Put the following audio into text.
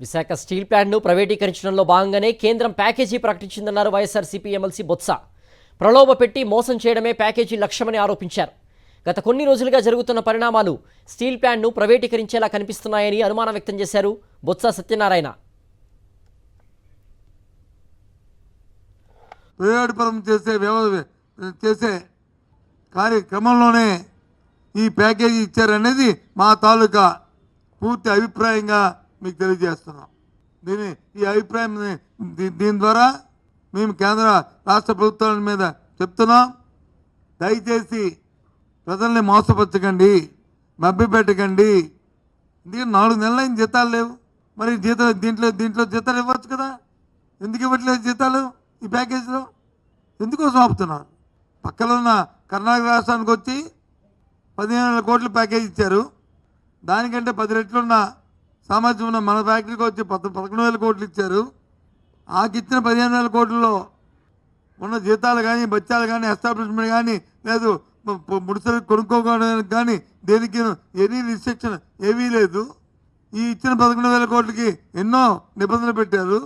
Visakha steel ప్లాంట్ను ప్రైవేటీకరించడంలో భాగంగానే కేంద్రం ప్యాకేజీ ప్రకటించిందన్నారు వైఎస్ఆర్సీపీ ఎమ్మెల్సీ బొత్స. ప్రలోభ పెట్టి మోసం చేయడమే ప్యాకేజీ లక్ష్యమని ఆరోపించారు. గత కొన్ని రోజులుగా జరుగుతున్న పరిణామాలు స్టీల్ ప్లాంట్ను ప్రైవేటీకరించేలా కనిపిస్తున్నాయని అనుమానం వ్యక్తం చేశారు బొత్స సత్యనారాయణ. ప్రైవేటుపరం చేసే కార్యక్రమంలోనే ఈ ప్యాకేజీ ఇచ్చారనేది మా తాలూకా పూర్తి అభిప్రాయంగా మీకు తెలియజేస్తున్నాం. ఈ అభిప్రాయం దీని ద్వారా మేము కేంద్ర రాష్ట్ర ప్రభుత్వాల మీద చెప్తున్నాం. దయచేసి ప్రజల్ని మోసపరచకండి, మభ్యపెట్టకండి. ఎందుకంటే 4 నెలలైన జీతాలు లేవు. మరి దీంట్లో జీతాలు ఇవ్వచ్చు కదా, ఎందుకు ఇవ్వట్లేదు జీతాలు? ఈ ప్యాకేజీలో ఎందుకోసం ఆపుతున్నారు? పక్కన ఉన్న కర్ణాటక రాష్ట్రానికి వచ్చి 15,000 కోట్ల ప్యాకేజ్ ఇచ్చారు. దానికంటే 10 రెట్లున్న సామర్థ్యం ఉన్న మన ఫ్యాక్టరీకి వచ్చి 11,000 కోట్లు ఇచ్చారు. ఆకిచ్చిన 15,000 కోట్లలో ఉన్న జీతాలు కానీ, బత్యాలు కానీ, ఎస్టాబ్లిష్మెంట్ కానీ, లేదు ముడిసరి కొనుక్కోవడానికి కానీ దేనికి ఎనీ రిస్ట్రిక్షన్ ఏమీ లేదు. ఈ ఇచ్చిన 11,000 కోట్లకి ఎన్నో నిబంధనలు పెట్టారు.